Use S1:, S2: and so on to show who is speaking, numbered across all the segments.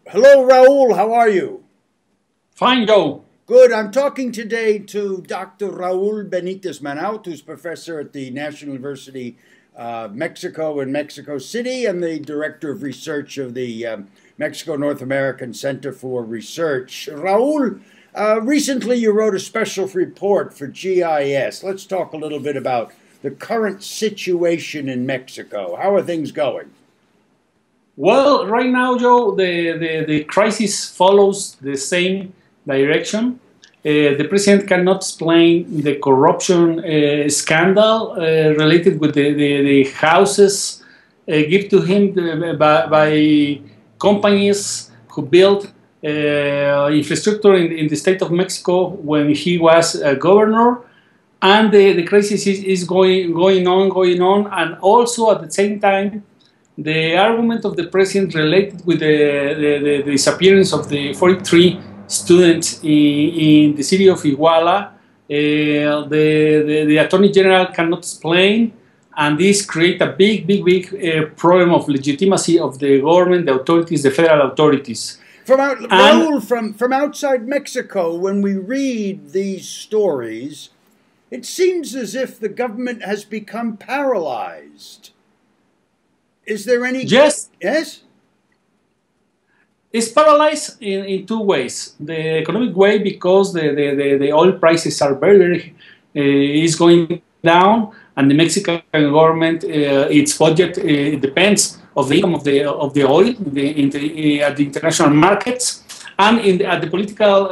S1: Hello, Raul. How are you?
S2: Fine, Joe.
S1: Good. I'm talking today to Dr. Raul Benitez-Manaut, who's professor at the National University Mexico in Mexico City and the director of research of the Mexico North American Center for Research. Raul, recently you wrote a special report for GIS. Let's talk a little bit about the current situation in Mexico. How are things going?
S2: Well, right now, Joe, the crisis follows the same direction. The president cannot explain the corruption scandal related with the houses given to him by companies who built infrastructure in the state of Mexico when he was governor. And the crisis is going on, and also at the same time, the argument of the president related with the disappearance of the 43 students in the city of Iguala, the Attorney General cannot explain, and this creates a big problem of legitimacy of the government, the authorities, the federal authorities.
S1: Raul, from outside Mexico, when we read these stories, it seems as if the government has become paralyzed. Is there any...
S2: Yes.
S1: Yes?
S2: It's paralyzed in two ways. The economic way, because the oil prices are very is going down, and the Mexican government, its budget depends of the income of the oil at the international markets, and at the political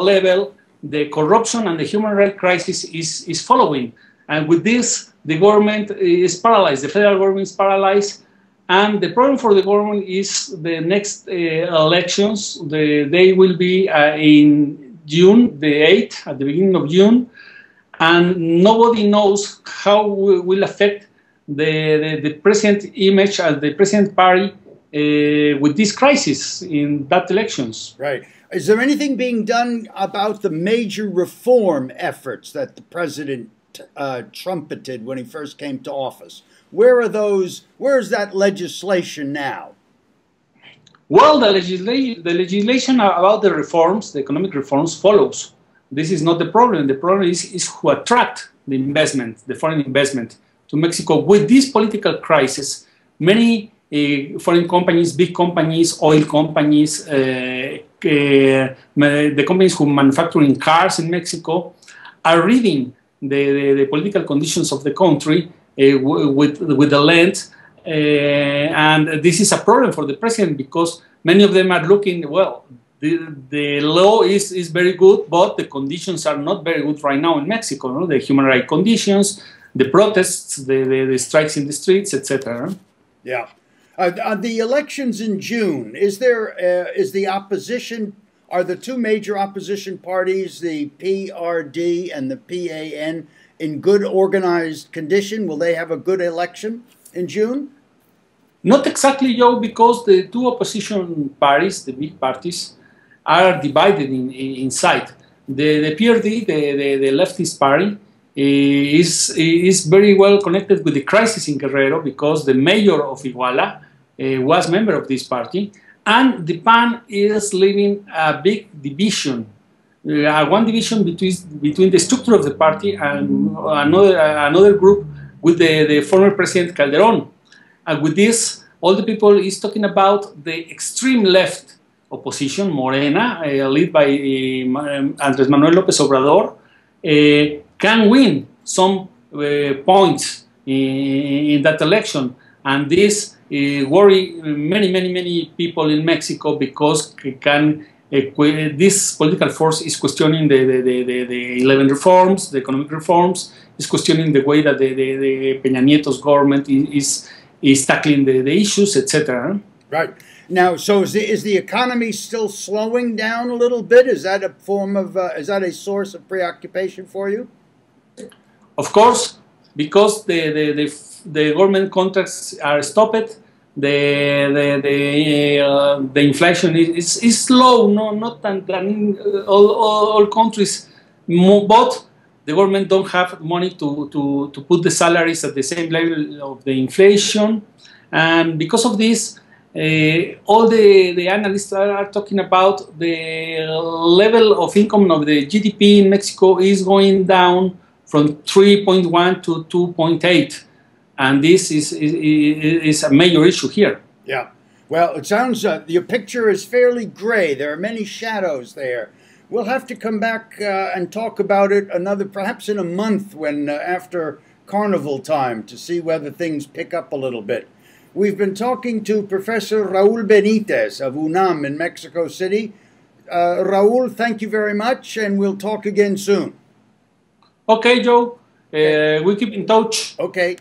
S2: level, the corruption and the human rights crisis is following. And with this, the government is paralyzed. The federal government is paralyzed. And the problem for the government is the next elections. They will be in June, the 8th, at the beginning of June. And nobody knows how will affect the present image of the present party with this crisis in that elections.
S1: Right. Is there anything being done about the major reform efforts that the president trumpeted when he first came to office? Where are those? Where is that legislation now?
S2: Well, the legislation about the reforms, the economic reforms, follows. This is not the problem. The problem is who attract the investment, the foreign investment to Mexico. With this political crisis, many foreign companies, big companies, oil companies, the companies who manufacture cars in Mexico are reading the political conditions of the country with the land, and this is a problem for the president because many of them are looking, well, the law is very good, but the conditions are not very good right now in Mexico. No? The human rights conditions, the protests, the strikes in the streets, etc.
S1: Yeah. The elections in June, is the opposition, are the two major opposition parties, the PRD and the PAN, in good organized condition? Will they have a good election in June?
S2: Not exactly, Joe, because the two opposition parties, the big parties, are divided inside. The PRD, the leftist party, is very well connected with the crisis in Guerrero because the mayor of Iguala was member of this party, and the PAN is living a big division. One division between the structure of the party and another group with the former President Calderón. And with this, all the people is talking about the extreme left opposition, Morena, led by Andrés Manuel López Obrador, can win some points in that election. And this worry many people in Mexico because this political force is questioning the 11 reforms, the economic reforms, is questioning the way that the Peña Nieto's government is tackling the issues, etc.
S1: Right. Now, so is the economy still slowing down a little bit? Is that a form of, is that a source of preoccupation for you?
S2: Of course, because the government contracts are stopped. The inflation is low, not than in all countries, but the government don't have money to put the salaries at the same level of the inflation, and because of this, all the analysts are talking about the level of income of the GDP in Mexico is going down from 3.1 to 2.8. And this is a major issue here.
S1: Yeah. Well, it sounds, your picture is fairly gray. There are many shadows there. We'll have to come back and talk about it perhaps in a month when after Carnival time to see whether things pick up a little bit. We've been talking to Professor Raul Benitez of UNAM in Mexico City. Raul, thank you very much, and we'll talk again soon.
S2: Okay, Joe. We keep in touch.
S1: Okay.